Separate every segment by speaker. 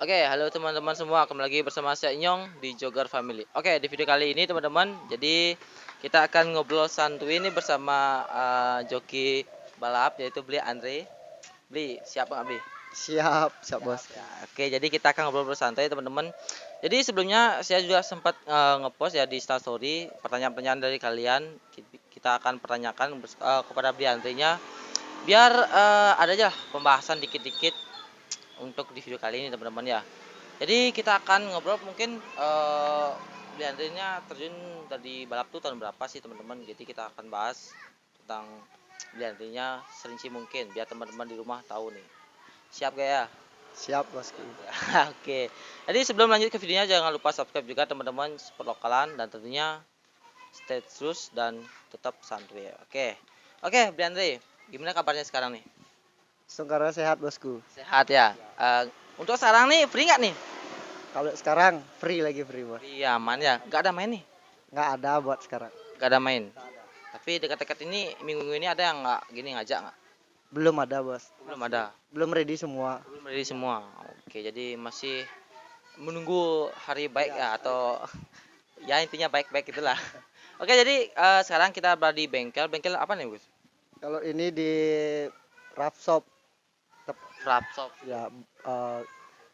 Speaker 1: Oke, halo teman-teman semua, kembali lagi bersama saya Inyong di Jogar Family. Oke, di video kali ini teman-teman, jadi kita akan ngobrol santuy ini bersama joki balap yaitu Bli Andre. Bli, siap nggak Bli?
Speaker 2: Siap, siap bos.
Speaker 1: Ya, oke, jadi kita akan ngobrol bersantai teman-teman. Jadi sebelumnya saya juga sempat ngepost ya di Instastory pertanyaan-pertanyaan dari kalian. Kita akan pertanyakan kepada Bli Andre-nya biar ada aja pembahasan dikit-dikit untuk di video kali ini teman-teman ya. Jadi kita akan ngobrol mungkin Bliandrinya terjun dari balap tuh tahun berapa sih teman-teman. Jadi kita akan bahas tentang Bliandrinya serinci mungkin biar teman-teman di rumah tahu nih. Siap gak ya?
Speaker 2: Siap bosku.
Speaker 1: Oke. Jadi sebelum lanjut ke videonya jangan lupa subscribe juga teman-teman support lokalan dan tentunya stay terus dan tetap santuy. Oke. Oke, Bliandri, gimana kabarnya sekarang nih?
Speaker 2: Sungkarnya sehat bosku.
Speaker 1: Sehat ya? Untuk sekarang nih free nggak nih?
Speaker 2: Kalau sekarang free bos.
Speaker 1: Iya aman ya, nggak ada main nih,
Speaker 2: Nggak ada buat sekarang.
Speaker 1: nggak ada main. Tapi dekat-dekat ini minggu-minggu ini ada yang nggak gini ngajak nggak?
Speaker 2: Belum ada bos.
Speaker 1: Belum ada,
Speaker 2: Belum ready semua.
Speaker 1: belum ready semua. Oke, jadi masih menunggu hari baik ya atau ya intinya baik-baik itulah. Oke, jadi sekarang kita berada di bengkel. Bengkel apa nih Gus?
Speaker 2: Kalau ini di Rap Shop
Speaker 1: Frapshop.
Speaker 2: ya,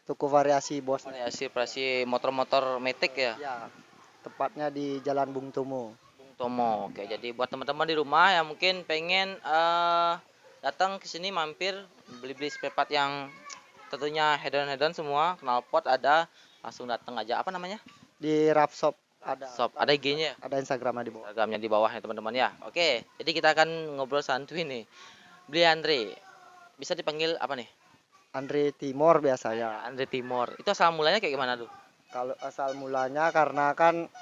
Speaker 2: toko variasi bos.
Speaker 1: Variasi motor-motor metik ya.
Speaker 2: Ya, tepatnya di Jalan Bung Tomo.
Speaker 1: Bung Tomo. Oke, jadi buat teman-teman di rumah yang mungkin pengen datang ke sini mampir beli-beli spare part yang tentunya head-on semua, knalpot ada, langsung datang aja. Apa namanya?
Speaker 2: Di Rap Shop ada.
Speaker 1: Shop. Ada IG-nya ya?
Speaker 2: Ada Instagramnya di bawah.
Speaker 1: Instagramnya di bawah ya teman-teman ya. Oke, jadi kita akan ngobrol santuy nih. Beli Andre. Bisa dipanggil apa nih?
Speaker 2: Andre Timor biasanya.
Speaker 1: Andre Timor. Itu asal mulanya kayak gimana tuh?
Speaker 2: Kalau asal mulanya karena kan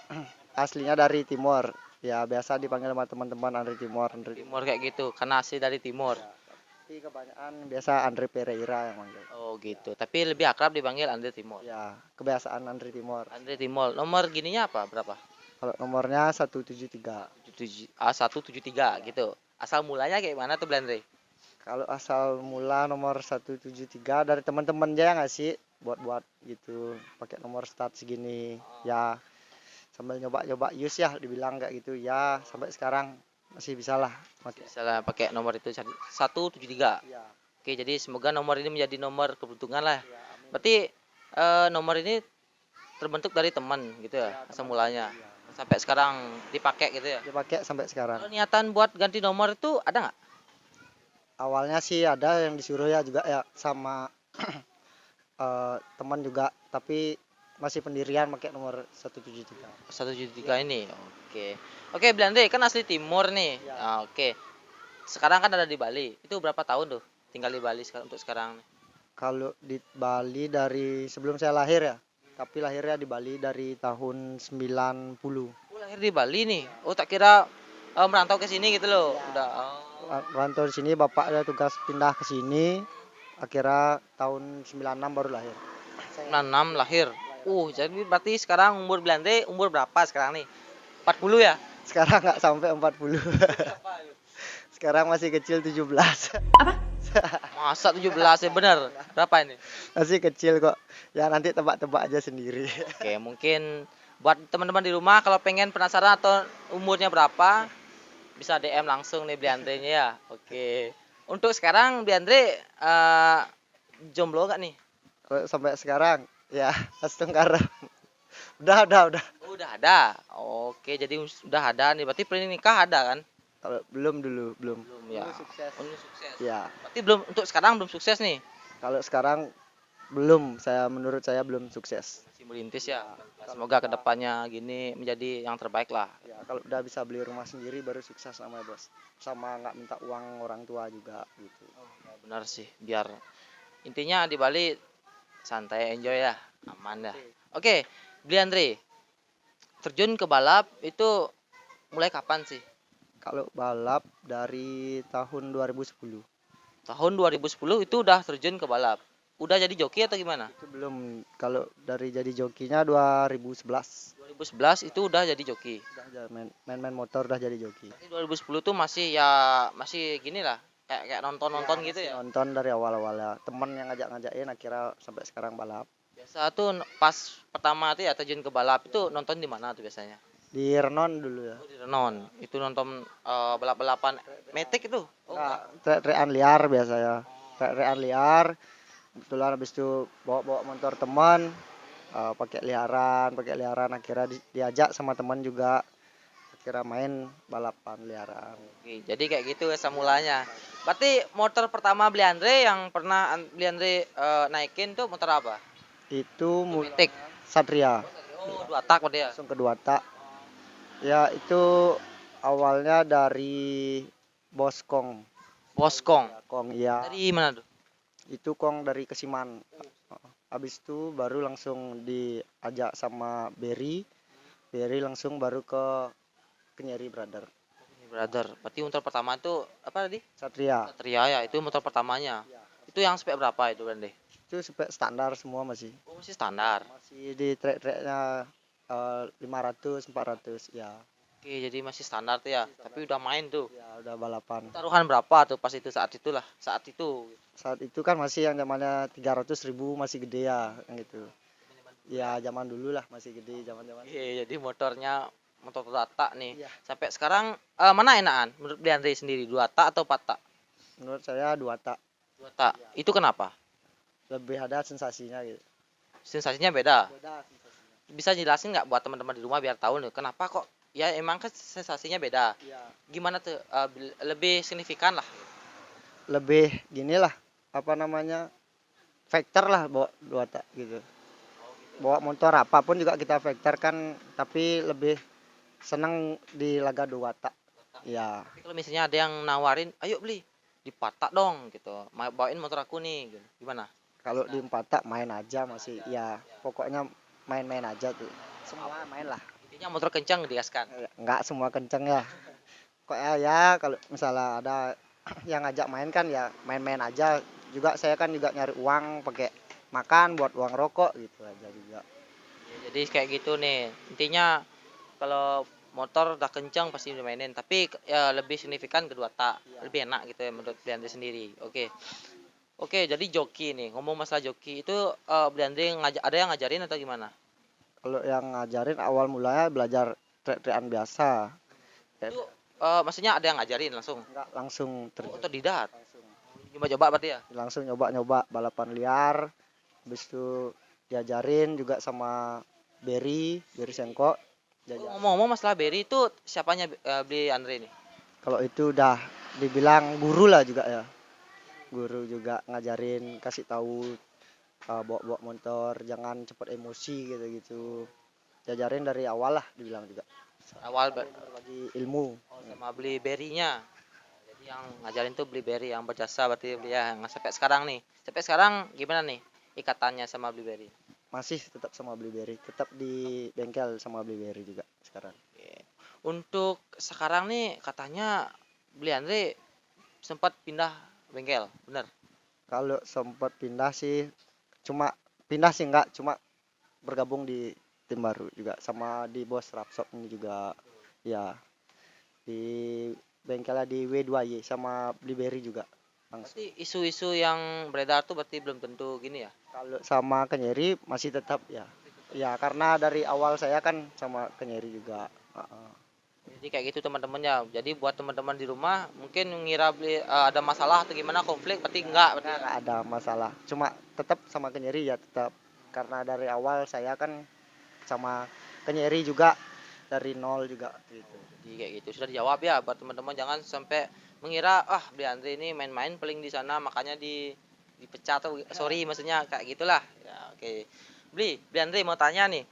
Speaker 2: aslinya dari Timor. Ya biasa dipanggil sama teman-teman Andre Timor.
Speaker 1: Timor kayak gitu, karena asli dari Timor.
Speaker 2: Tapi kebanyakan biasa Andre Pereira yang manggil.
Speaker 1: Oh gitu. Tapi lebih akrab dipanggil Andre Timor.
Speaker 2: Ya, kebiasaan Andre Timor.
Speaker 1: Andre Timor. Nomor gininya apa? Berapa?
Speaker 2: Kalau nomornya 173.
Speaker 1: 173 gitu. Asal mulanya kayak mana tuh Bli Andre?
Speaker 2: Kalau asal mula nomor 173 dari teman-teman aja nggak sih buat-buat gitu, pakai nomor start segini. Ya, sambil nyoba-nyoba use ya dibilang kayak gitu. Ya, sampai sekarang masih bisa lah pakai.
Speaker 1: Misalnya pakai nomor itu 173.
Speaker 2: Ya,
Speaker 1: Oke, jadi semoga nomor ini menjadi nomor keberuntungan lah.
Speaker 2: ya, amin.
Speaker 1: Berarti nomor ini terbentuk dari teman gitu ya,
Speaker 2: Ya,
Speaker 1: asal
Speaker 2: teman.
Speaker 1: mulanya.
Speaker 2: Ya.
Speaker 1: Sampai sekarang dipakai gitu ya.
Speaker 2: Dipakai sampai sekarang.
Speaker 1: Kalau niatan buat ganti nomor itu ada nggak?
Speaker 2: Awalnya sih ada yang disuruh ya juga ya sama teman juga, tapi masih pendirian pakai nomor 173.
Speaker 1: 173 ini. Oke. Oke, Belanda kan asli Timur nih.
Speaker 2: Ya.
Speaker 1: Nah, oke. Sekarang kan ada di Bali. Itu berapa tahun tuh tinggal di Bali sekarang untuk sekarang nih?
Speaker 2: Kalau di Bali dari sebelum saya lahir ya, tapi lahirnya di Bali dari tahun 90.
Speaker 1: Oh, lahir di Bali nih. Oh, tak kira merantau ke sini gitu loh. Udah. Oh.
Speaker 2: Rantau di sini, bapak ada tugas pindah ke sini, akhirnya tahun 96 baru lahir.
Speaker 1: 96 lahir. Jadi berarti sekarang umur Belanda umur berapa sekarang nih? 40 ya?
Speaker 2: Sekarang nggak sampai 40. Sekarang masih kecil 17.
Speaker 1: Masa 17 ya bener? Berapa ini?
Speaker 2: Masih kecil kok. Ya nanti tebak-tebak aja sendiri.
Speaker 1: Oke, mungkin buat teman-teman di rumah kalau pengen penasaran atau umurnya berapa bisa DM langsung nih Bliandre-nya ya. Oke. Untuk sekarang Bliandre jomblo gak nih?
Speaker 2: Kalau sampai sekarang ya Astungkara. Udah.
Speaker 1: Oh, udah ada. Oke, jadi udah ada nih. Berarti planning nikah ada kan?
Speaker 2: Kalau belum dulu, belum.
Speaker 1: Belum ya.
Speaker 2: Sukses.
Speaker 1: Belum sukses.
Speaker 2: Ya,
Speaker 1: Berarti belum untuk sekarang belum sukses nih.
Speaker 2: kalau sekarang belum, menurut saya belum sukses.
Speaker 1: Masih merintis ya. Semoga kedepannya gini menjadi yang terbaik lah.
Speaker 2: Ya, kalau udah bisa beli rumah sendiri baru sukses sama bos. Sama nggak minta uang orang tua juga gitu.
Speaker 1: Ya, benar sih. Biar intinya di Bali santai enjoy ya, aman ya. Oke, Bliandre, terjun ke balap itu mulai kapan sih?
Speaker 2: Kalau balap dari tahun 2010.
Speaker 1: Tahun 2010 itu udah terjun ke balap. Udah jadi joki atau gimana?
Speaker 2: Itu belum, kalau dari jadi jokinya 2011.
Speaker 1: 2011 itu udah jadi joki.
Speaker 2: Udah main motor udah jadi joki.
Speaker 1: Tapi 2010 tuh masih masih gini lah, kayak nonton-nonton gitu ya.
Speaker 2: Nonton dari awal-awal ya. Temen yang ngajak-ngajakin akhirnya sampai sekarang balap.
Speaker 1: Biasa tuh pas pertama tuh ya terjun ke balap itu nonton di mana tuh biasanya?
Speaker 2: Di Renon dulu ya.
Speaker 1: Oh, di Renon. Itu nonton balap-balapan metik itu. Oh,
Speaker 2: Enggak,
Speaker 1: enggak.
Speaker 2: trek-trekan liar biasanya. Trek-trekan liar. Kebetulan habis itu bawa-bawa motor teman, pakai liaran akhirnya diajak sama teman juga akhirnya main balapan liaran.
Speaker 1: Oke, jadi kayak gitu asal mulanya. Berarti motor pertama Beli Andre yang pernah Beli Andre naikin tuh motor apa?
Speaker 2: Itu
Speaker 1: Itu metik.
Speaker 2: Satria
Speaker 1: Oh, dua tak berarti ya.
Speaker 2: langsung kedua tak ya itu awalnya dari Boskong.
Speaker 1: Boskong.
Speaker 2: Kong ya
Speaker 1: Dari mana tuh?
Speaker 2: itu Kong dari Kesiman. Habis itu baru langsung diajak sama Berry langsung baru ke Kenyeri Brother
Speaker 1: Ini brother. Berarti motor pertama itu apa tadi?
Speaker 2: Satria.
Speaker 1: Satria ya, itu motor pertamanya. Itu yang spek berapa itu Bande?
Speaker 2: Itu spek standar semua masih
Speaker 1: Oh, masih standar.
Speaker 2: di trek-treknya 500 400 ya.
Speaker 1: Oke, jadi masih standar tuh ya. Tapi udah main tuh.
Speaker 2: Ya udah balapan.
Speaker 1: Taruhan berapa tuh pas itu saat itulah, saat itu.
Speaker 2: Saat itu kan masih yang zamannya 300.000 masih gede ya yang gitu. Ya zaman dulu lah masih gede zaman-zaman.
Speaker 1: Iya, jadi motornya motor dua tak nih.
Speaker 2: Iya.
Speaker 1: Sampai sekarang mana enakan menurut Deandre sendiri? Dua tak atau empat tak?
Speaker 2: Menurut saya dua tak
Speaker 1: Dua tak. Itu kenapa?
Speaker 2: lebih ada sensasinya gitu.
Speaker 1: Sensasinya beda.
Speaker 2: Beda sensasinya.
Speaker 1: Bisa jelasin nggak buat teman-teman di rumah biar tahu nih kenapa kok ya emang kan sensasinya beda.
Speaker 2: Iya.
Speaker 1: Gimana tuh lebih signifikan lah.
Speaker 2: Lebih gini lah apa namanya factor lah bawa dua tak gitu. Bawa motor apapun juga kita factor kan tapi lebih senang di laga dua tak. Ya.
Speaker 1: Tapi kalau misalnya ada yang nawarin, ayo beli di patak dong gitu. Bawain motor aku nih gitu. Gimana?
Speaker 2: Kalau di empat tak main aja masih ya pokoknya main-main aja tuh. Semua main lah.
Speaker 1: Intinya motor kencang digaskan.
Speaker 2: Enggak semua kenceng ya. Kok ya kalau misalnya ada yang ngajak main kan ya main-main aja. Juga saya kan juga nyari uang pakai makan buat uang rokok gitu aja juga.
Speaker 1: Ya, jadi kayak gitu nih. Intinya kalau motor udah kencang pasti dimainin, tapi ya lebih signifikan kedua tak. Lebih enak gitu ya menurut Briandri sendiri. Oke. Oke, jadi joki nih. Ngomong masalah joki itu Briandri ada yang ngajarin atau gimana?
Speaker 2: Kalau yang ngajarin awal mulanya belajar trek-trekan biasa.
Speaker 1: Itu maksudnya ada yang ngajarin langsung.
Speaker 2: Enggak langsung
Speaker 1: Oh, otodidak.
Speaker 2: langsung.
Speaker 1: Coba-coba berarti ya.
Speaker 2: Langsung nyoba-nyoba balapan liar. Habis itu diajarin juga sama Berry Sengko.
Speaker 1: Oh, ngomong-ngomong masalah Berry itu siapanya beli Andre nih?
Speaker 2: Kalau itu udah dibilang guru lah juga ya. Guru juga ngajarin kasih tahu bawa-bawa motor jangan cepat emosi gitu-gitu. Diajarin dari awal lah dibilang juga.
Speaker 1: Awal
Speaker 2: Bagi ilmu.
Speaker 1: sama beli Berry-nya. Jadi yang ngajarin tuh beli Berry yang berjasa berarti beli ya yang sampai sekarang nih. Sampai sekarang gimana nih ikatannya sama beli Berry?
Speaker 2: Masih tetap sama Blueberry, tetap di bengkel sama Blueberry juga sekarang.
Speaker 1: Oke. Untuk sekarang nih katanya beli Andre sempat pindah bengkel, bener?
Speaker 2: Kalau sempat pindah sih cuma pindah sih enggak, cuma bergabung di tim baru juga sama di Bos Rapsop ini juga ya di bengkelnya di W2Y sama Blueberry juga langsung.
Speaker 1: Berarti isu-isu yang beredar tuh berarti belum tentu gini ya?
Speaker 2: Kalau sama Kenyeri masih tetap ya. Ya karena dari awal saya kan sama Kenyeri juga.
Speaker 1: Jadi kayak gitu teman-teman ya. Jadi buat teman-teman di rumah mungkin ngira beli ada masalah atau gimana konflik, berarti enggak berarti.
Speaker 2: Enggak ada masalah. Cuma tetap sama Kenyeri ya tetap. Karena dari awal saya kan sama Kenyeri juga dari nol juga gitu.
Speaker 1: Jadi kayak gitu sudah dijawab ya buat teman-teman, jangan sampai mengira beli Andre ini main-main paling di sana makanya dipecat atau sorry maksudnya kayak gitulah. Ya oke. Beli Andre mau tanya nih.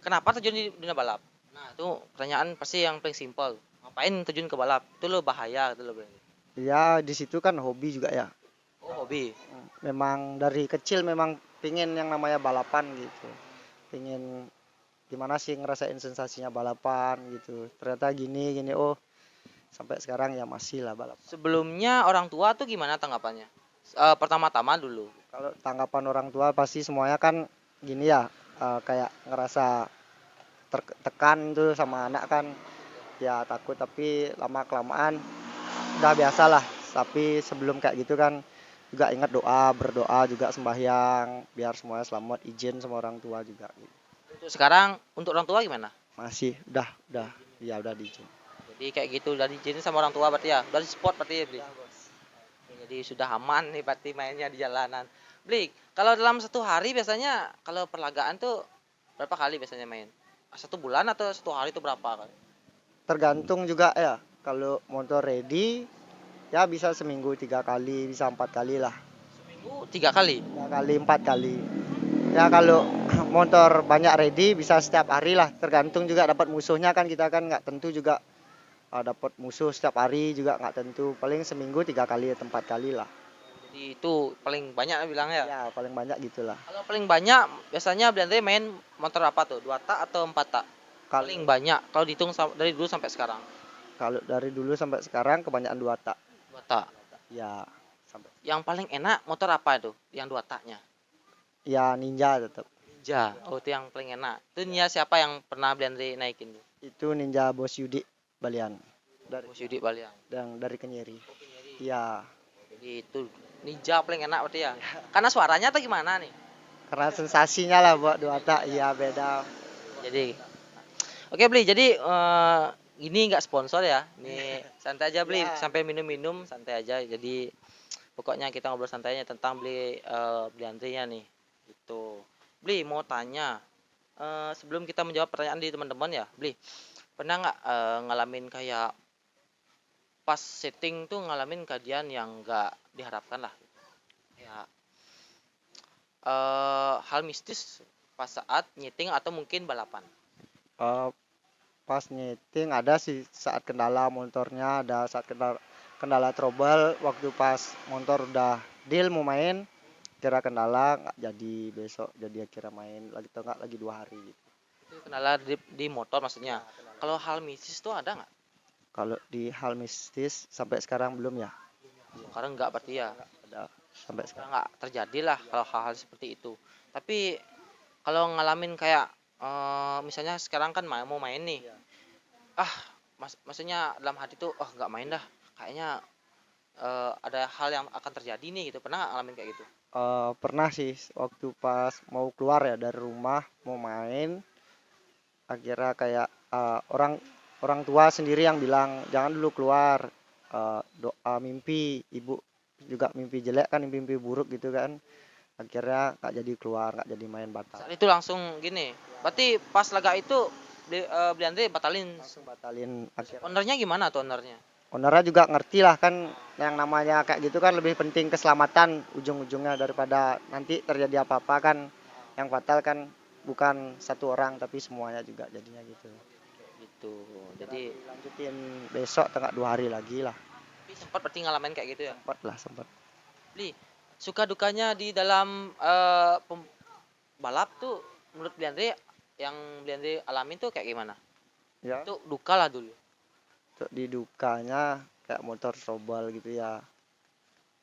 Speaker 1: Kenapa terjun di dunia balap? Nah, itu pertanyaan pasti yang paling simpel. Ngapain terjun ke balap? Itu lo bahaya gitu lo Bli.
Speaker 2: Ya di situ kan hobi juga ya.
Speaker 1: Oh, hobi.
Speaker 2: Memang dari kecil memang pingin yang namanya balapan gitu. Pingin gimana sih ngerasain sensasinya balapan gitu. Ternyata gini oh sampai sekarang ya masih lah balap.
Speaker 1: Sebelumnya orang tua tuh gimana tanggapannya? Pertama-tama dulu.
Speaker 2: Kalau tanggapan orang tua pasti semuanya kan gini ya kayak ngerasa tertekan tuh sama anak kan ya takut tapi lama kelamaan udah biasa lah. Tapi sebelum kayak gitu kan juga ingat doa, berdoa juga sembahyang biar semuanya selamat, izin sama orang tua juga gitu.
Speaker 1: Untuk sekarang untuk orang tua gimana?
Speaker 2: Masih ya udah diizin.
Speaker 1: Jadi kayak gitu udah diizinin sama orang tua berarti ya. Udah di sport berarti ya, Bli. Jadi sudah aman nih berarti mainnya di jalanan. Bli, kalau dalam satu hari biasanya kalau perlagaan tuh berapa kali biasanya main? Satu bulan atau satu hari itu berapa kali?
Speaker 2: Tergantung juga ya, kalau motor ready ya bisa seminggu 3 kali, bisa 4 kali lah.
Speaker 1: Seminggu 3 kali.
Speaker 2: 3 kali, 4 kali. Ya kalau motor banyak ready bisa setiap hari lah. Tergantung juga dapat musuhnya kan, kita kan nggak tentu juga dapat musuh setiap hari juga nggak tentu. Paling seminggu 3 kali atau 4 kali lah.
Speaker 1: Jadi itu paling banyak bilang ya.
Speaker 2: Ya paling banyak gitulah.
Speaker 1: Kalau paling banyak biasanya Bli main motor apa tuh? 2 tak atau 4 tak?
Speaker 2: Kalau
Speaker 1: Paling banyak kalau dihitung dari dulu sampai sekarang.
Speaker 2: kalau dari dulu sampai sekarang kebanyakan 2 tak.
Speaker 1: 2 tak.
Speaker 2: Ya sampai.
Speaker 1: Yang paling enak motor apa itu? Yang 2 taknya.
Speaker 2: Ya Ninja tetap.
Speaker 1: Ninja. Oh, itu yang paling enak. Itu Ninja siapa yang pernah Bli naikin tuh?
Speaker 2: Itu Ninja Bos Yudi Balian.
Speaker 1: Bos Yudi Baliang.
Speaker 2: Dari Kenyeri.
Speaker 1: Oh, Kenyeri.
Speaker 2: Ya,
Speaker 1: Jadi itu Ninja paling enak berarti ya. Karena suaranya tuh gimana nih?
Speaker 2: karena sensasinya lah buat 2 tak. Iya beda.
Speaker 1: Jadi oke Bli, jadi ini nggak sponsor ya. Ini santai aja Bli,
Speaker 2: Ya.
Speaker 1: sampai minum-minum santai aja. Jadi pokoknya kita ngobrol santainya tentang Bli Andrinya nih. Gitu. Bli mau tanya sebelum kita menjawab pertanyaan di teman-teman ya, Bli. Pernah nggak ngalamin kayak pas setting tuh ngalamin kejadian yang nggak diharapkan lah? Ya hal mistis pas saat nyeting atau mungkin balapan.
Speaker 2: Eh, Pas nyeting ada sih saat kendala motornya, ada saat kendala trouble waktu pas motor udah deal mau main, kira kendala nggak jadi, besok jadi akhirnya main lagi atau nggak lagi 2 hari gitu.
Speaker 1: Itu kendala di motor maksudnya. Kalau hal mistis tuh ada nggak?
Speaker 2: Kalau di hal mistis sampai sekarang belum ya.
Speaker 1: Karena nggak berarti ya.
Speaker 2: Ada sampai
Speaker 1: Karena
Speaker 2: sekarang.
Speaker 1: nggak terjadi lah kalau hal-hal seperti itu. Tapi kalau ngalamin kayak misalnya sekarang kan mau main nih. Ah, maksudnya dalam hati tuh, oh nggak main dah. Kayaknya ada hal yang akan terjadi nih gitu. Pernah nggak ngalamin kayak gitu?
Speaker 2: Pernah sih waktu pas mau keluar ya dari rumah mau main, akhirnya kayak orang orang tua sendiri yang bilang jangan dulu keluar, doa mimpi ibu juga mimpi jelek kan, mimpi buruk gitu kan, akhirnya nggak jadi keluar, nggak jadi main, batal.
Speaker 1: Saat itu langsung gini. Berarti pas laga itu Bli Andre batalin.
Speaker 2: Langsung batalin akhirnya.
Speaker 1: Ownernya gimana tuh ownernya?
Speaker 2: Ownernya juga ngerti lah kan, yang namanya kayak gitu kan lebih penting keselamatan ujung-ujungnya daripada nanti terjadi apa-apa kan. Yang fatal kan bukan satu orang tapi semuanya juga jadinya gitu.
Speaker 1: Gitu. Jadi
Speaker 2: Lanjutin besok tengah 2 hari lagi lah.
Speaker 1: tapi sempat berarti ngalamin kayak gitu ya.
Speaker 2: Sempat.
Speaker 1: Bli, suka dukanya di dalam balap tuh menurut Bli Andre yang Bli Andre alamin tuh kayak gimana?
Speaker 2: Ya,
Speaker 1: Itu duka lah dulu.
Speaker 2: untuk di dukanya kayak motor trouble gitu ya.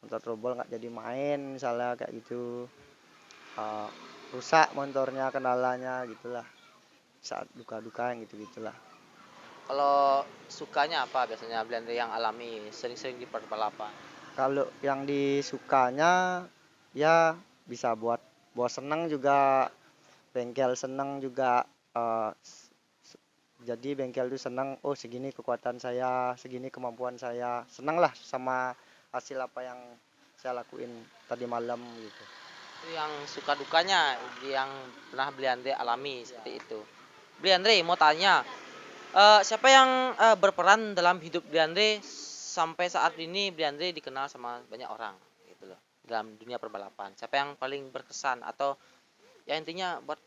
Speaker 2: Motor trouble nggak jadi main misalnya kayak gitu. Rusak motornya, kendalanya gitulah. Saat duka-duka yang gitu-gitulah.
Speaker 1: Kalau sukanya apa biasanya Bli Andre yang alami sering-sering di balapan?
Speaker 2: Kalau yang disukanya ya bisa buat seneng juga, bengkel seneng juga, jadi bengkel tuh seneng, oh segini kekuatan saya, segini kemampuan saya, seneng lah sama hasil apa yang saya lakuin tadi malam gitu.
Speaker 1: Itu yang suka dukanya yang pernah Bli Andre alami seperti itu. Bli Andre mau tanya, siapa yang berperan dalam hidup Bli Andre sampai saat ini Bli Andre dikenal sama banyak orang gitu loh dalam dunia perbalapan? Siapa yang paling berkesan atau ya intinya buat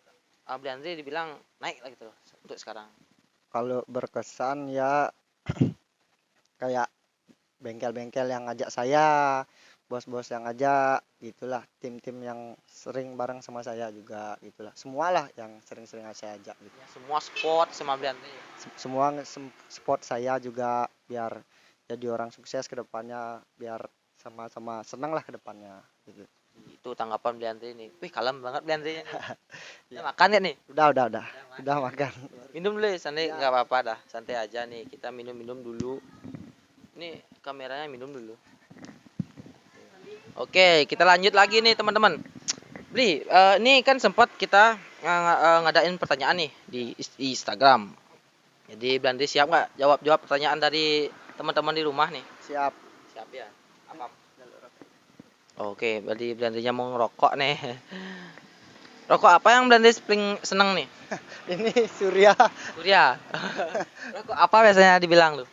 Speaker 1: Bli Andre dibilang naik lah gitu loh untuk sekarang?
Speaker 2: Kalau berkesan ya kayak bengkel-bengkel yang ngajak saya, bos-bos yang ngajak gitulah, tim-tim yang sering bareng sama saya juga gitulah, semualah yang sering-sering saya ajak gitu.
Speaker 1: Ya, semua sport sama Bli Andre.
Speaker 2: Semua sport saya juga biar jadi orang sukses ke depannya, biar sama-sama senang lah ke depannya gitu.
Speaker 1: Itu tanggapan Bli Andre nih. Wih, kalem banget Bli Andre nih. Udah makan ya nih?
Speaker 2: Udah makan.
Speaker 1: Minum dulu ya, santai nggak apa-apa dah, santai aja nih. Kita minum dulu. Ini kameranya minum dulu. Oke, kita lanjut lagi nih teman-teman. Bli, ini kan sempat kita ngadain pertanyaan nih di Instagram. Jadi Blandi siap nggak jawab pertanyaan dari teman-teman di rumah nih?
Speaker 2: Siap.
Speaker 1: Siap ya. Apa? Oke, berarti Blandinya mau ngerokok nih. Rokok apa yang Blandi paling seneng nih?
Speaker 2: Ini Surya.
Speaker 1: Surya. Rokok apa biasanya dibilang tuh?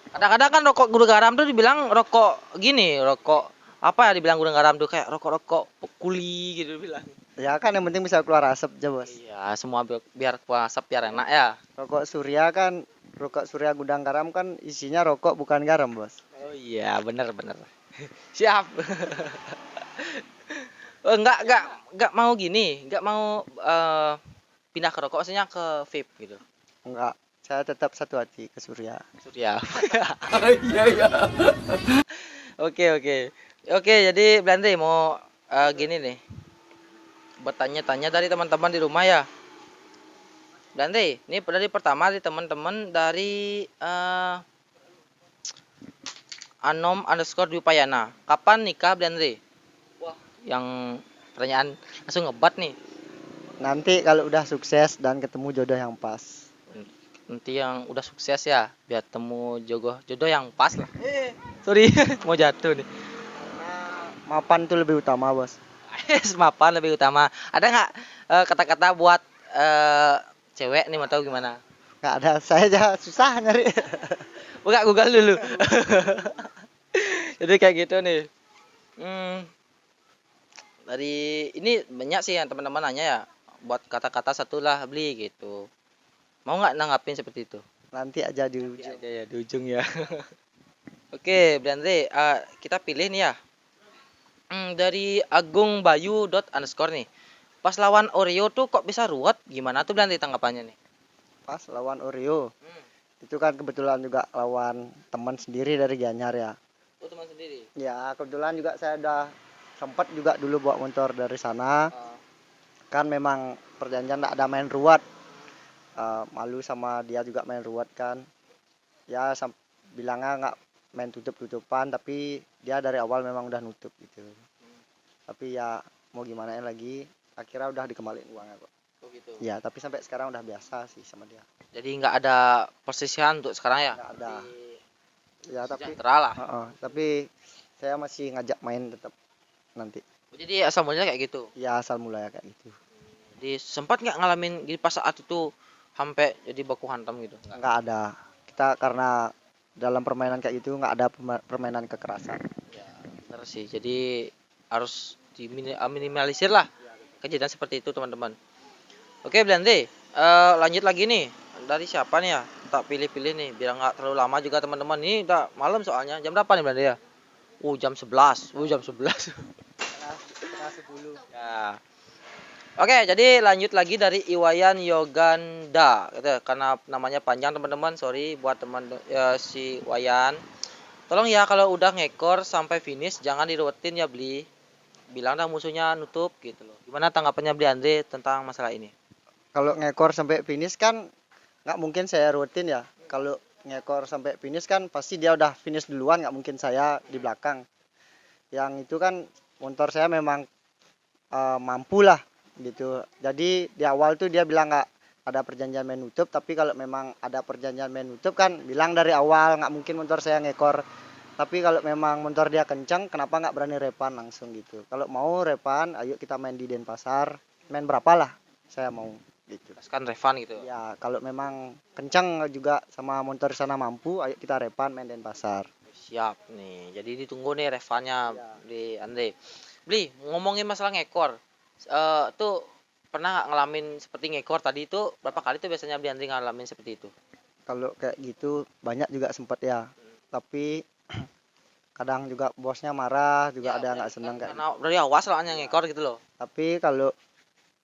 Speaker 1: Kadang-kadang kan rokok gula garam tuh dibilang rokok gini, rokok apa ya dibilang gula garam tuh kayak rokok-rokok kuli gitu dibilang.
Speaker 2: Ya kan yang penting bisa keluar asap aja, Bos.
Speaker 1: Iya, semua biar puasa biar enak ya.
Speaker 2: Rokok Surya gudang garam kan isinya rokok bukan garam, Bos.
Speaker 1: Oh iya, bener. Siap. Oh, enggak mau gini, enggak mau pindah ke rokok, maksudnya ke vape gitu.
Speaker 2: Enggak, saya tetap satu hati ke Surya.
Speaker 1: Surya. Iya. Oke. Oke, jadi Blandi mau gini nih. Bertanya-tanya dari teman-teman di rumah ya. Blandi, ini dari pertama dari teman-teman dari Anom_Dupayana. Kapan nikah Blandi? Wah, yang pertanyaan langsung ngebat nih.
Speaker 2: Nanti kalau udah sukses dan ketemu jodoh yang pas.
Speaker 1: Nanti yang udah sukses ya, biar temu jodoh yang pas lah. Sorry, mau jatuh nih.
Speaker 2: Mapan tuh lebih utama, Bos.
Speaker 1: Mapan lebih utama. Ada nggak kata-kata buat cewek nih, mau tahu gimana?
Speaker 2: Nggak ada, saya aja susah nyari.
Speaker 1: Buka Google dulu. Jadi kayak gitu nih. Dari ini banyak sih yang teman-teman nanya ya, buat kata-kata satu lah beli gitu. Mau nggak nanggapin seperti itu?
Speaker 2: Nanti aja di ujung.
Speaker 1: Aja ya di ujung ya. Oke, Blandi, kita pilih nih ya. Dari Agung Bayu __ nih. Pas lawan Oreo tuh kok bisa ruwet? Gimana tuh Blandi tanggapannya nih?
Speaker 2: Pas lawan Oreo. Itu kan kebetulan juga lawan teman sendiri dari Gianyar ya.
Speaker 1: Oh, teman sendiri.
Speaker 2: Ya, kebetulan juga saya udah sempat juga dulu bawa motor dari sana. Kan memang perjanjian tak ada main ruwet. Malu sama dia juga main ruwet kan. Ya bilangnya nggak main tutup-tutupan, tapi dia dari awal memang udah nutup gitu. Tapi ya mau gimana lagi, akhirnya udah dikembaliin uangnya kok.
Speaker 1: Oh gitu.
Speaker 2: Ya, tapi sampai sekarang udah biasa sih sama dia.
Speaker 1: Jadi nggak ada persisian untuk sekarang ya?
Speaker 2: Nggak ada. Ya tapi
Speaker 1: lah.
Speaker 2: tapi saya masih ngajak main tetap nanti.
Speaker 1: Jadi asal mulanya kayak gitu.
Speaker 2: Ya asal mulanya kayak gitu.
Speaker 1: Jadi sempat nggak ngalamin di pas saat itu sampai jadi baku hantam gitu?
Speaker 2: Nggak ada. Kita karena dalam permainan kayak gitu nggak ada permainan kekerasan.
Speaker 1: Ya, benar sih. Jadi harus diminimalisir lah kejadian seperti itu teman-teman. Oke Blandi, lanjut lagi nih. Dari siapa nih ya? Tak pilih-pilih nih biar nggak terlalu lama juga teman-teman. Ini udah malam soalnya. Jam berapa nih Blandi ya? Jam 11. Jam 11.
Speaker 2: Setengah 10.
Speaker 1: Ya. Oke, jadi lanjut lagi dari Iwayan Yoganda. Gitu, karena namanya panjang teman-teman, sorry buat teman si Wayan. Tolong ya kalau udah ngekor sampai finish jangan diruwetin ya beli. Bilang dah musuhnya nutup gitu loh. Gimana tanggapannya Bli Andre tentang masalah ini?
Speaker 2: Kalau ngekor sampai finish kan nggak mungkin saya rutin ya. Kalau ngekor sampai finish kan pasti dia udah finish duluan, nggak mungkin saya di belakang. Yang itu kan motor saya memang mampu lah gitu. Jadi di awal tuh dia bilang nggak ada perjanjian main nutup, tapi kalau memang ada perjanjian main nutup kan bilang dari awal nggak mungkin motor saya ngekor. Tapi kalau memang motor dia kencang, kenapa nggak berani repan langsung gitu? Kalau mau repan, ayo kita main di Denpasar. Main berapa lah? Saya mau gitu.
Speaker 1: Kan Revan gitu.
Speaker 2: Ya kalau memang kencang juga sama motor sana mampu, ayo kita repan main Denpasar.
Speaker 1: Siap nih. Jadi ditunggu nih Revannya
Speaker 2: Ya.
Speaker 1: di Andre. Bli, ngomongin masalah ngekor. Tuh pernah nggak ngalamin seperti ngekor tadi itu berapa kali tuh biasanya Bli Andre ngalamin seperti itu?
Speaker 2: Kalau kayak gitu banyak juga sempat ya. Tapi kadang juga bosnya marah, juga ada nggak senang kayak gitu.
Speaker 1: Karena dari awal soalnya ngekor gitu loh.
Speaker 2: Tapi kalau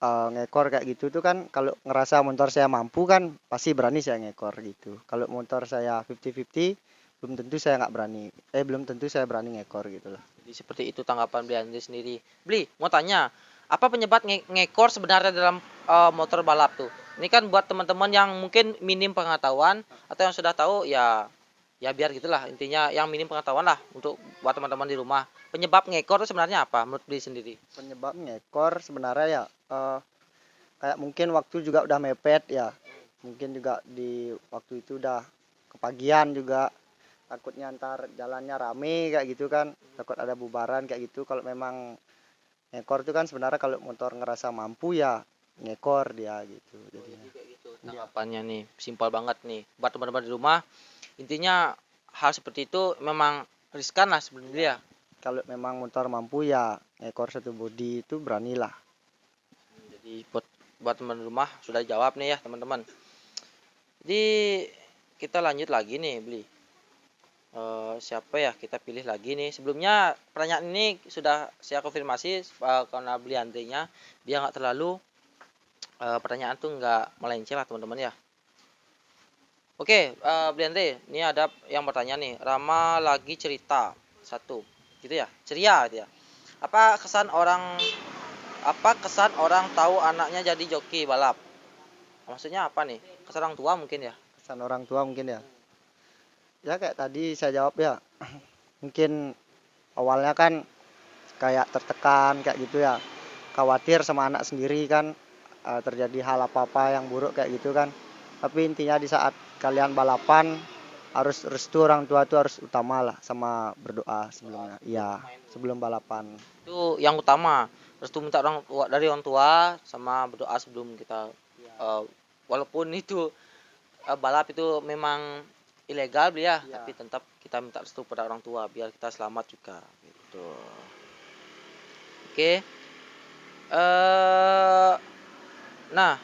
Speaker 2: ngekor kayak gitu tuh kan kalau ngerasa motor saya mampu kan pasti berani saya ngekor gitu. Kalau motor saya 50-50 belum tentu saya nggak berani. Belum tentu saya berani ngekor gitu loh.
Speaker 1: Jadi seperti itu tanggapan Bli Andre sendiri. Bli, mau tanya, apa penyebab ngekor sebenarnya dalam motor balap tuh? Ini kan buat teman-teman yang mungkin minim pengetahuan atau yang sudah tahu ya Ya biar gitulah intinya yang minim pengetahuan lah untuk buat teman-teman di rumah. Penyebab ngekor itu sebenarnya apa menurut Beli sendiri?
Speaker 2: Penyebab ngekor sebenarnya ya kayak mungkin waktu juga udah mepet ya. Mungkin juga di waktu itu udah kepagian juga, takutnya ntar jalannya rame kayak gitu kan, takut ada bubaran kayak gitu. Kalau memang ngekor itu kan sebenarnya kalau motor ngerasa mampu ya ngekor dia gitu jadinya.
Speaker 1: Kayak gitu tanggapannya nih, simpel banget nih buat teman-teman di rumah. Intinya hal seperti itu memang riskan lah sebenarnya.
Speaker 2: Kalau memang motor mampu ya ngekor satu bodi itu beranilah.
Speaker 1: Jadi buat teman rumah sudah jawab nih ya teman-teman. Jadi kita lanjut lagi nih Beli. Siapa ya kita pilih lagi nih. Sebelumnya pertanyaan ini sudah saya konfirmasi karena Beli antrinya biar nggak terlalu pertanyaan tuh nggak melenceng lah teman-teman ya. Oke, Beli Andre, ini ada yang bertanya nih. Rama lagi cerita satu, gitu ya, ceria gitu ya. Apa kesan orang tahu anaknya jadi joki balap? Maksudnya apa nih? Kesan orang tua mungkin ya?
Speaker 2: Kesan orang tua mungkin ya. Ya kayak tadi saya jawab ya. Mungkin awalnya kan kayak tertekan kayak gitu ya. Khawatir sama anak sendiri kan terjadi hal apa-apa yang buruk kayak gitu kan. Tapi intinya di saat kalian balapan harus restu orang tua tuh harus utama lah, sama berdoa sebelumnya. Iya, sebelum balapan.
Speaker 1: Itu yang utama. Restu minta dari orang tua sama berdoa sebelum kita walaupun itu balap itu memang ilegal ya, tapi tetap kita minta restu pada orang tua biar kita selamat juga gitu. Oke. Nah,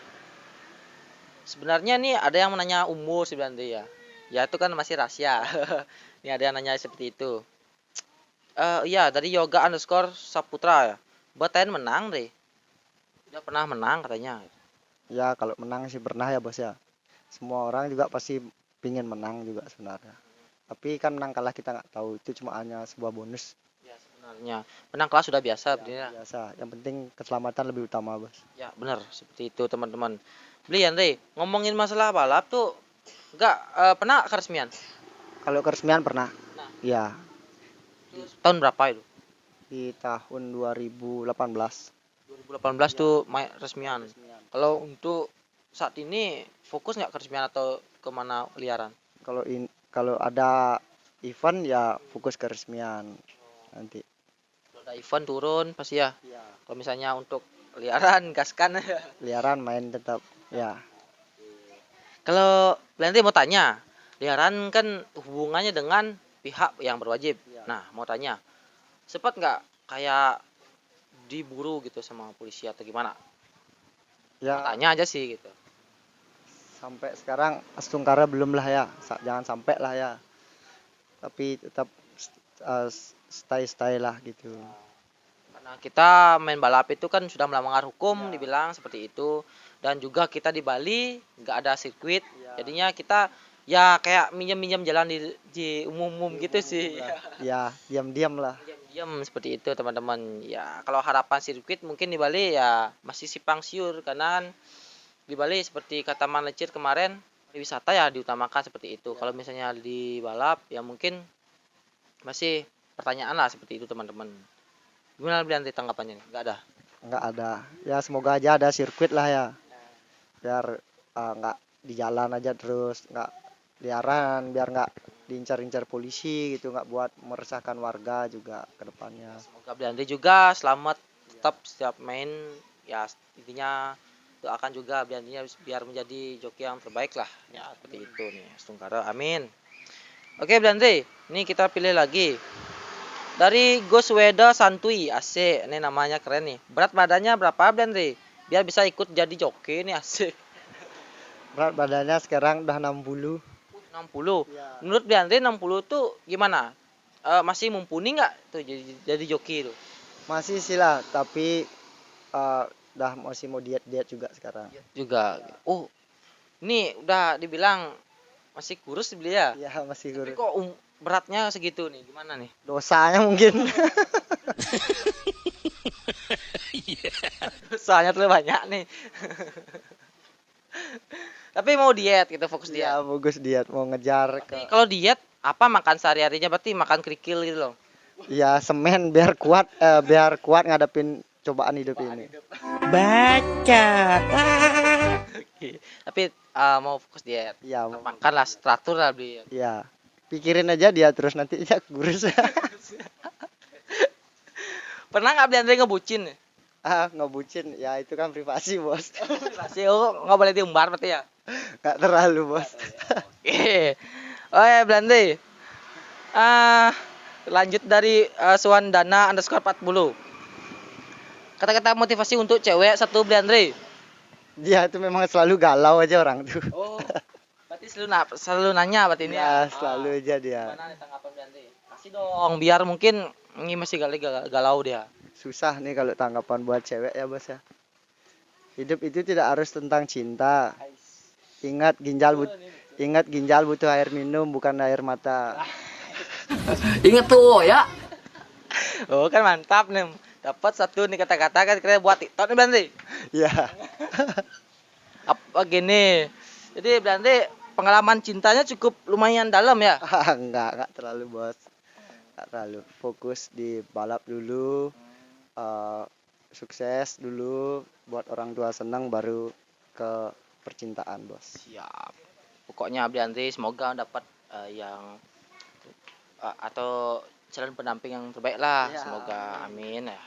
Speaker 1: sebenarnya nih ada yang menanya umur sebenarnya ya. Ya itu kan masih rahasia. Ini ada yang nanya seperti itu. Iya dari yoga underscore Saputra ya. Batain menang deh. Udah pernah menang katanya.
Speaker 2: Ya kalau menang sih pernah ya bos ya. Semua orang juga pasti pingin menang juga sebenarnya. Tapi kan menang kalah kita nggak tahu, itu cuma hanya sebuah bonus.
Speaker 1: Ya sebenarnya menang kalah sudah biasa.
Speaker 2: Ya, biasa. Yang penting keselamatan lebih utama bos.
Speaker 1: Ya benar seperti itu teman-teman. Beli Andre ngomongin masalah balap tuh enggak pernah keresmian.
Speaker 2: Kalau keresmian pernah.
Speaker 1: Nah.
Speaker 2: Ya.
Speaker 1: Tahun berapa itu?
Speaker 2: Di tahun 2018.
Speaker 1: 2018 tuh resmian. Kalau untuk saat ini fokus nggak keresmian atau kemana liaran?
Speaker 2: Kalau ada event ya fokus keresmian nanti.
Speaker 1: Kalau ada event turun pasti ya. Kalau misalnya untuk liaran gaskan.
Speaker 2: Liaran main tetap ya.
Speaker 1: Kalau nanti mau tanya, liaran kan hubungannya dengan pihak yang berwajib. Nah mau tanya, sempat nggak kayak diburu gitu sama polisi atau gimana?
Speaker 2: Ya.
Speaker 1: Tanya aja sih gitu.
Speaker 2: Sampai sekarang Astungkara belum lah ya, jangan sampai lah ya. Tapi tetap stay lah gitu.
Speaker 1: Karena kita main balap itu kan sudah melanggar hukum, dibilang seperti itu. Dan juga kita di Bali nggak ada sirkuit, jadinya kita ya kayak minjem jalan di umum gitu sih.
Speaker 2: Ya diam-diam lah.
Speaker 1: Diam seperti itu teman-teman. Ya kalau harapan sirkuit mungkin di Bali ya masih simpang siur karena di Bali seperti kata Lecir kemarin wisata ya diutamakan seperti itu. Kalau misalnya di balap ya mungkin masih pertanyaan lah seperti itu teman-teman. Gimana nanti tanggapannya nih? Nggak ada.
Speaker 2: Ya semoga aja ada sirkuit lah ya. Biar nggak di jalan aja terus, nggak liaran, biar nggak diincar-incar polisi gitu, nggak buat meresahkan warga juga ke depannya.
Speaker 1: Semoga Bli juga selamat tetap setiap main ya, intinya doakan juga biar menjadi joki yang terbaik lah ya seperti itu nih Astungkara, amin. Oke Bli, ini kita pilih lagi dari Gosweda Santuy, asik, ini namanya keren nih. Berat badannya berapa Bli? Biar bisa ikut jadi joki nih, asik.
Speaker 2: Berat badannya sekarang udah 60.
Speaker 1: 60. Ya. Menurut Bli 60 tuh gimana? Masih mumpuni nggak tuh jadi joki itu?
Speaker 2: Masih sih lah, tapi udah masih mau diet juga sekarang.
Speaker 1: Juga. Oh, ini udah dibilang masih kurus Bli ya?
Speaker 2: Iya masih kurus.
Speaker 1: Tapi kok beratnya segitu nih, gimana nih?
Speaker 2: Dosanya mungkin.
Speaker 1: Dosanya terlalu banyak nih. Tapi mau diet gitu, fokus diet.
Speaker 2: Iya, fokus diet, mau ngejar
Speaker 1: ke. Kalau diet apa makan sehari-harinya, berarti makan kerikil gitu loh.
Speaker 2: Ya semen biar kuat ngadepin cobaan hidup ini.
Speaker 3: Bacot.
Speaker 1: Oke. Tapi mau fokus diet.
Speaker 2: Ya,
Speaker 1: Makan lah teratur lah beli.
Speaker 2: ya. Pikirin aja dia terus nanti ya kurus.
Speaker 1: Pernah nggak beli Andre ngebucin?
Speaker 2: Ngebucin ya itu kan privasi bos.
Speaker 1: Masih nggak boleh diumbar berarti ya.
Speaker 2: Nggak terlalu bos.
Speaker 1: Oke. Oh ya Belande. Lanjut dari Suandana _ 40. Kata-kata motivasi untuk cewek satu Belande.
Speaker 2: Dia itu memang selalu galau aja orang tuh.
Speaker 1: Oh. Berarti selalu nanya berarti ini.
Speaker 2: Ya selalu aja dia.
Speaker 1: Gimana nih tanggapan Belande? Kasih dong biar mungkin ini masih galau dia.
Speaker 2: Susah nih kalau tanggapan buat cewek ya bos ya. Hidup itu tidak harus tentang cinta. Ingat ginjal butuh air minum bukan air mata.
Speaker 3: Ingat tuh ya.
Speaker 1: Oh kan mantap nih. Dapat satu nih kata-kata kan kira buat TikTok nih Belande.
Speaker 2: Ya.
Speaker 1: Apa gini. Jadi Belande pengalaman cintanya cukup lumayan dalam ya.
Speaker 2: Enggak terlalu bos. Enggak terlalu. Fokus di balap dulu. Sukses dulu buat orang tua senang baru ke percintaan bos.
Speaker 1: Siap. Pokoknya Belande semoga dapat yang atau calon pendamping yang terbaik lah.
Speaker 2: Ya,
Speaker 1: Semoga amin ya.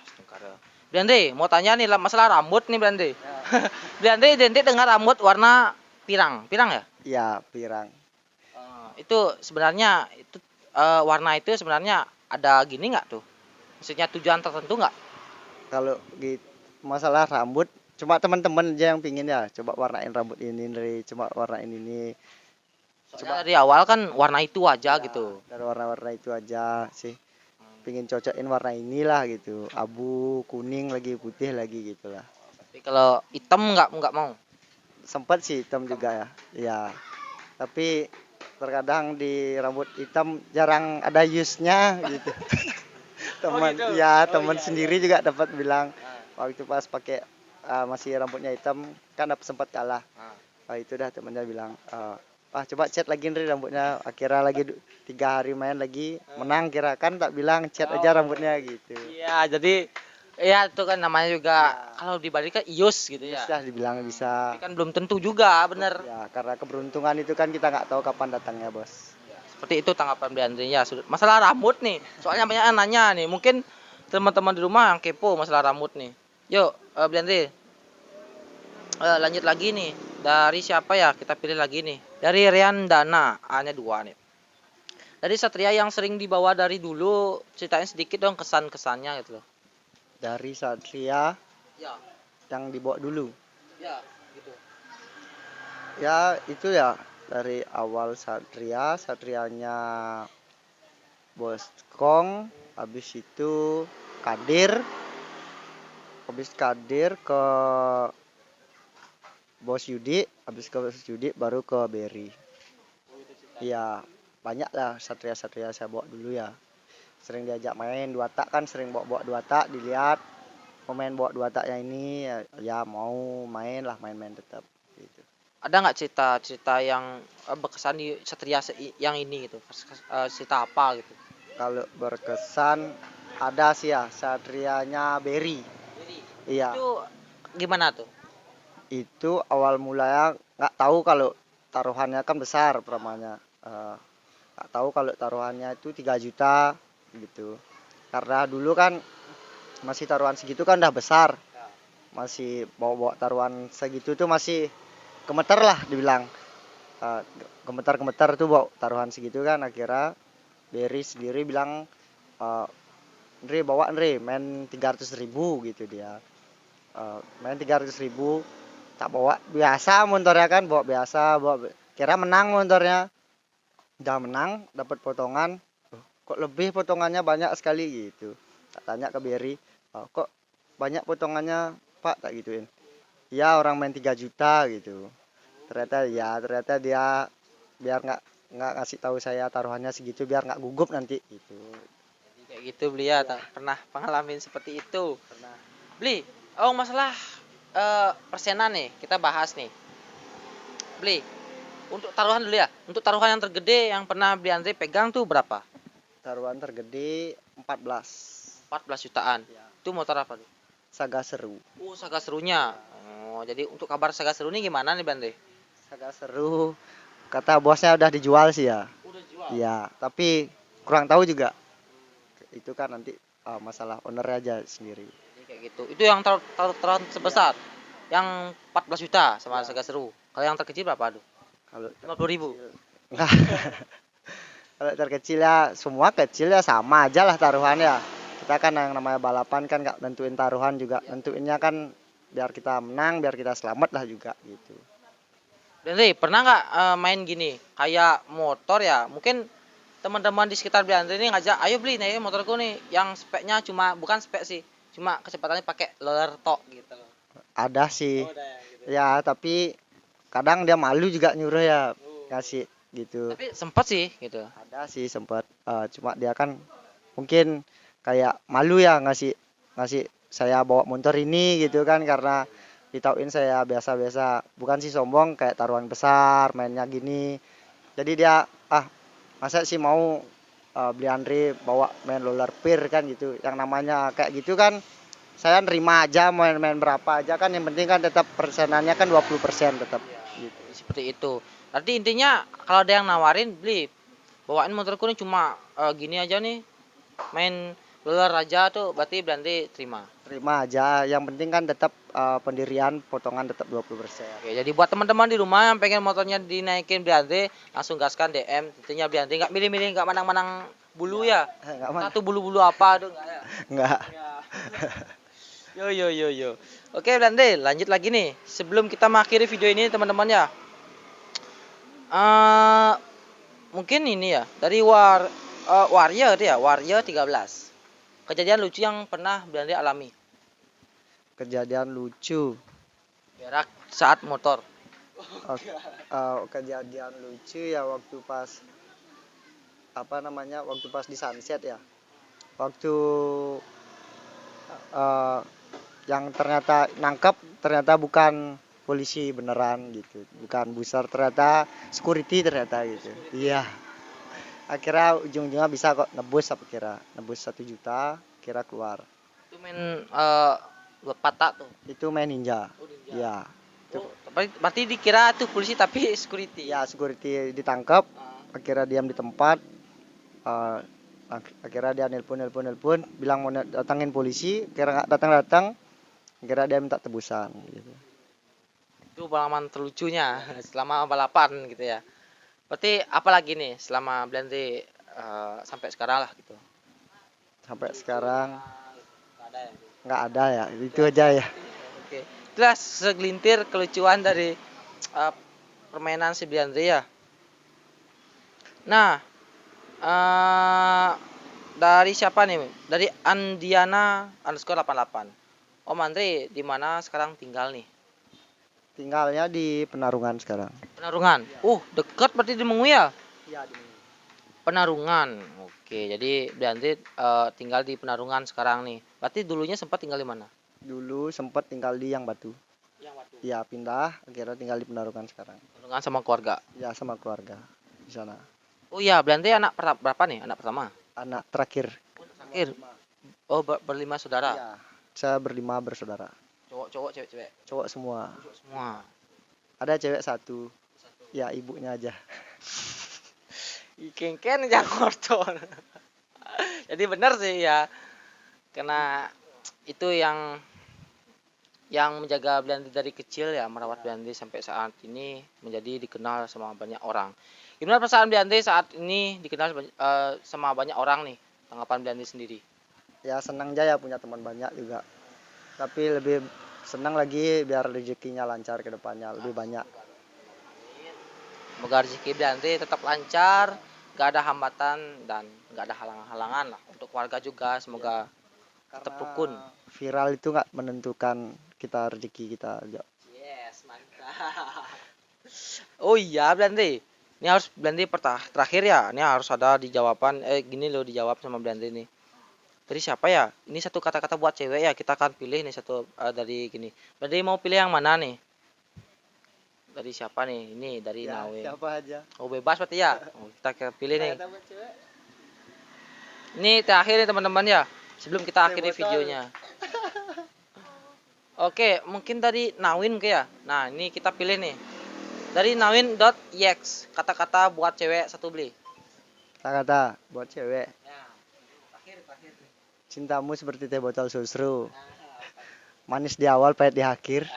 Speaker 1: Belande mau tanya nih masalah rambut nih Belande.
Speaker 2: Ya.
Speaker 1: Belande identik dengan rambut warna pirang ya?
Speaker 2: Ya pirang.
Speaker 1: Itu sebenarnya itu warna itu sebenarnya ada gini nggak tuh? Maksudnya tujuan tertentu nggak?
Speaker 2: Kalau gitu masalah rambut cuma teman-teman aja yang pingin ya coba warnain rambut ini nih, coba warnain ini.
Speaker 1: Coba dari awal kan warna itu aja gitu.
Speaker 2: Dari warna-warna itu aja sih. Pingin cocokin warna inilah gitu. Abu, kuning lagi, putih lagi gitulah.
Speaker 1: Tapi kalau hitam nggak mau.
Speaker 2: Sempat sih hitam juga ya. Ya. Tapi terkadang di rambut hitam jarang ada use-nya gitu. Teman
Speaker 1: gitu?
Speaker 2: ya,
Speaker 1: Oh,
Speaker 2: teman
Speaker 1: iya,
Speaker 2: sendiri juga dapat bilang waktu pas pakai masih rambutnya hitam kan sempat kalah. Itu dah temannya bilang coba cat lagi nih rambutnya. Akhirnya lagi 3 hari main lagi menang kira kan tak bilang cat aja rambutnya gitu.
Speaker 1: Iya, jadi ya itu kan namanya juga kalau dibalik kan ius gitu ya.
Speaker 2: Bisa dibilang bisa.
Speaker 1: Tapi kan belum tentu juga bener.
Speaker 2: Ya karena keberuntungan itu kan kita nggak tahu kapan datangnya bos.
Speaker 1: Seperti itu tanggapan Belande ya. Masalah rambut nih. Soalnya banyak yang nanya nih. Mungkin teman-teman di rumah yang kepo masalah rambut nih. Yuk, Belande. Lanjut lagi nih. Dari siapa ya? Kita pilih lagi nih. Dari Rian Dana, A-nya 2 nih. Dari satria yang sering dibawa dari dulu, ceritain sedikit dong kesan-kesannya gitu loh.
Speaker 2: Dari satria
Speaker 1: Ya,
Speaker 2: yang dibawa dulu.
Speaker 1: ya, gitu.
Speaker 2: Ya itu ya dari awal satrianya Bos Kong, habis itu Kadir, habis Kadir ke Bos Yudi, habis ke Bos Yudi baru ke Berry. Iya, banyak lah satria-satria saya bawa dulu ya. Sering diajak main 2 tak kan, sering bawa 2 tak dilihat pemain bawa 2 tak yang ini ya mau main lah, main-main tetap gitu.
Speaker 1: Ada nggak cerita yang berkesan di satria yang ini gitu? Cerita apa gitu?
Speaker 2: Kalau berkesan ada sih ya satrianya Berry. Iya.
Speaker 1: Itu gimana tuh?
Speaker 2: Itu awal mulanya nggak tahu kalau taruhannya kan besar peramanya. Nggak tahu kalau taruhannya itu 3 juta gitu. Karena dulu kan masih taruhan segitu kan udah besar. Masih bawa taruhan segitu tuh masih gemeter lah dibilang. Gemetar tuh bawa taruhan segitu kan. Akhirnya Berry sendiri bilang Ndre bawa Ndre main 300.000 gitu dia. Main 300.000 tak bawa biasa motornya kan, bawa biasa, kira menang motornya. Udah menang dapat potongan, kok lebih potongannya banyak sekali gitu. Tak tanya ke Berry, kok banyak potongannya Pak, tak gituin. Ya orang main 3 juta gitu. Ternyata dia biar nggak ngasih tahu saya taruhannya segitu biar nggak gugup nanti gitu.
Speaker 1: Kayak gitu beli ya, tak pernah pengalamin seperti itu. Pernah. Beli, masalah persenan nih, kita bahas nih. Beli, Untuk taruhan dulu ya. Untuk taruhan yang tergede yang pernah Beli Andre pegang tuh berapa?
Speaker 2: Taruhan tergede 14.
Speaker 1: 14 jutaan.
Speaker 2: Ya.
Speaker 1: Itu motor apa tuh?
Speaker 2: Saga Seru.
Speaker 1: Oh, Saga Serunya. Oh, jadi untuk kabar Saga Seru ini gimana nih Beli Andre?
Speaker 2: Saga Seru kata bosnya udah dijual sih ya.
Speaker 1: Udah jual.
Speaker 2: Iya, tapi kurang tahu juga. Itu kan nanti masalah owner aja sendiri.
Speaker 1: Jadi kayak gitu. Itu yang taruhan sebesar. Yang 14 juta sama Saga Seru. Kalau yang terkecil berapa tuh?
Speaker 2: Kalau
Speaker 1: 50.000.
Speaker 2: enggak. Kalau terkecil ya semua kecil ya sama aja lah taruhannya. Kita kan yang namanya balapan kan nggak nentuin taruhan juga. Nentuinnya kan biar kita menang, biar kita selamat lah juga gitu.
Speaker 1: Andre, pernah nggak main gini? Kayak motor ya, mungkin teman-teman di sekitar Andre ini ngajak, ayo beli nih motorku nih, yang speknya cuma, bukan spek sih, cuma kecepatannya pakai roller tok gitu loh.
Speaker 2: Ada sih.
Speaker 1: Oh, udah ya, gitu.
Speaker 2: Ya, tapi kadang dia malu juga nyuruh ya kasih gitu.
Speaker 1: Tapi sempat sih gitu.
Speaker 2: Ada sih sempat cuma dia kan mungkin kayak malu ya ngasih ngasih saya bawa motor ini gitu kan karena ditauin saya biasa-biasa, bukan sih sombong kayak taruhan besar mainnya gini. Jadi dia masa sih mau beli Andre bawa main roller pier kan gitu. Yang namanya kayak gitu kan saya nerima aja main-main berapa aja kan, yang penting kan tetap persenannya kan 20% tetap gitu.
Speaker 1: Seperti itu. Berarti intinya kalau ada yang nawarin beli, bawain motorku nih cuma gini aja nih, main roller aja tuh, berarti Andre terima.
Speaker 2: Terima aja, yang penting kan tetap pendirian potongan tetap 20%.
Speaker 1: Oke, jadi buat teman-teman di rumah yang pengen motornya dinaikin Andre, langsung gaskan DM. Tentunya Andre nggak milih-milih, nggak manang-manang bulu ya.
Speaker 2: Enggak mana?
Speaker 1: Satu bulu-bulu apa tuh nggak ya?
Speaker 2: Enggak.
Speaker 1: Yo. Oke, Andre, lanjut lagi nih. Sebelum kita mengakhiri video ini teman-teman ya. Mungkin ini ya, dari Warrior ya, Warrior 13. Kejadian lucu yang pernah Andre alami.
Speaker 2: Kejadian lucu.
Speaker 1: Berak saat motor.
Speaker 2: Kejadian lucu ya waktu pas waktu pas di sunset ya. Waktu yang ternyata nangkep ternyata bukan polisi beneran gitu, bukan busar, ternyata security ternyata gitu. Iya. Akhirnya ujung-ujungnya bisa kok nebus, apa kira nebus 1 juta, kira keluar.
Speaker 1: Itu main patah tuh.
Speaker 2: Itu main ninja.
Speaker 1: Oh, ninja.
Speaker 2: Iya.
Speaker 1: Oh, berarti dikira tuh polisi tapi security.
Speaker 2: Ya, security ditangkap, akhirnya diam di tempat. Akhirnya dia nelpon, bilang mau datangin polisi, kira nggak datang, kira dia minta tebusan gitu.
Speaker 1: Itu pengalaman terlucunya selama balapan gitu ya. Berarti apa lagi nih selama Blende sampai sekarang lah gitu.
Speaker 2: Sampai sekarang
Speaker 1: Nggak ada ya.
Speaker 2: nggak ada ya, itu aja ya.
Speaker 1: Oke. Itulah segelintir kelucuan dari permainan si Blende ya. Nah, dari siapa nih? Dari Andiana _88. Om Andre di mana sekarang tinggal nih?
Speaker 2: Tinggalnya di Penarungan sekarang.
Speaker 1: Penarungan. Dekat berarti di Mengui ya?
Speaker 2: Iya,
Speaker 1: Penarungan. Oke, jadi Andre tinggal di Penarungan sekarang nih. Berarti dulunya sempat tinggal di mana?
Speaker 2: dulu sempat tinggal di Yang Batu.
Speaker 1: Yang Batu.
Speaker 2: Iya, pindah, akhirnya tinggal di Penarungan sekarang.
Speaker 1: Penarungan sama keluarga.
Speaker 2: Ya, sama keluarga di sana.
Speaker 1: Oh iya, Andre anak berapa nih? Anak pertama?
Speaker 2: Anak terakhir.
Speaker 1: Terakhir. Oh, berlima saudara.
Speaker 2: Iya, saya berlima bersaudara.
Speaker 1: Cowok-cowok, cewek-cewek.
Speaker 2: Cowok semua.
Speaker 1: Cowok semua.
Speaker 2: Ada cewek satu. Ya, ibunya aja.
Speaker 1: Ikengken yang kotor. Jadi benar sih ya. Karena itu yang menjaga Blandi dari kecil ya, merawat Blandi sampai saat ini menjadi dikenal sama banyak orang. Gimana perasaan Blandi saat ini dikenal sama banyak orang nih? Tanggapan Blandi sendiri.
Speaker 2: Ya, senang aja ya punya teman banyak juga. Tapi lebih senang lagi biar rezekinya lancar ke depannya, lebih banyak.
Speaker 1: Semoga rezeki Blandi tetap lancar, gak ada hambatan dan gak ada halangan-halangan lah. Untuk keluarga juga semoga tetap rukun.
Speaker 2: Viral itu nggak menentukan kita rezeki kita aja.
Speaker 1: Yes, mantap. Oh iya, Blandi. Ini harus Blandi terakhir ya. Ini harus ada di jawaban. Gini loh dijawab sama Blandi nih. Dari siapa ya? Ini satu kata-kata buat cewek ya. Kita akan pilih nih satu dari gini. Blandi mau pilih yang mana nih? Dari siapa nih? Ini dari
Speaker 2: Ya,
Speaker 1: Nawin.
Speaker 2: siapa aja.
Speaker 1: Oh bebas berarti ya. Oh, kita pilih nih.
Speaker 2: Kata buat cewek.
Speaker 1: Ini terakhir nih teman-teman ya. Sebelum kita
Speaker 2: Teh
Speaker 1: akhiri
Speaker 2: botol.
Speaker 1: videonya. Oke, mungkin dari Nawin ke ya. Nah, ini kita pilih nih. Dari Nawin.yex, kata-kata buat cewek satu beli.
Speaker 2: Kata-kata buat cewek.
Speaker 1: Ya. Terakhir.
Speaker 2: Cintamu seperti teh botol susru. Manis di awal, pahit di akhir.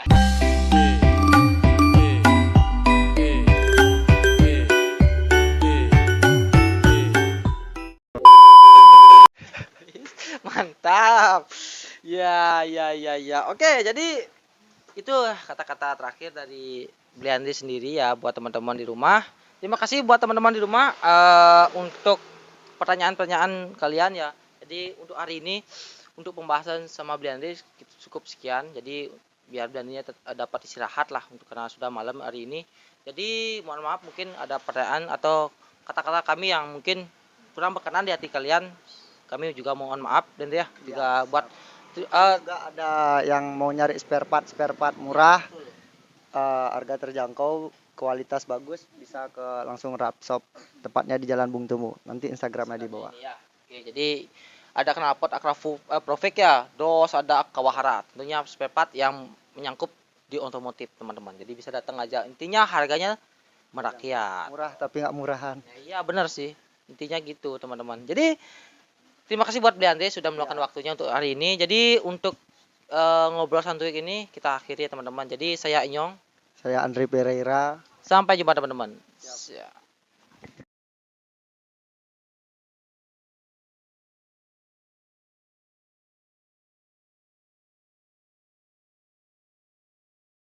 Speaker 1: Mantap. Ya. Oke, jadi itu kata-kata terakhir dari Bliandri sendiri ya buat teman-teman di rumah. Terima kasih buat teman-teman di rumah untuk pertanyaan-pertanyaan kalian ya. Jadi untuk hari ini untuk pembahasan sama Bliandri cukup sekian. Jadi biar Bliandrinya dapat istirahat lah untuk karena sudah malam hari ini. Jadi mohon maaf mungkin ada pertanyaan atau kata-kata kami yang mungkin kurang berkenan di hati kalian. Kami juga mohon maaf dan ya juga buat
Speaker 2: Juga ada yang mau nyari spare part murah, harga terjangkau, kualitas bagus, bisa ke langsung Rapshop, tepatnya di Jalan Bung Tomo. Nanti Instagramnya di bawah.
Speaker 1: ya. Oke, jadi ada knalpot Profik ya, dos ada Kawahara. Tentunya spare part yang menyangkut di otomotif teman-teman. Jadi bisa datang aja. Intinya harganya merakyat.
Speaker 2: Murah tapi nggak murahan.
Speaker 1: Iya benar sih. Intinya gitu teman-teman. Jadi terima kasih buat Bliandri sudah meluangkan waktunya untuk hari ini. Jadi untuk ngobrol santuy ini kita akhiri ya teman-teman. Jadi saya Inyong.
Speaker 2: Saya Andre Pereira.
Speaker 1: Sampai jumpa teman-teman. Siap.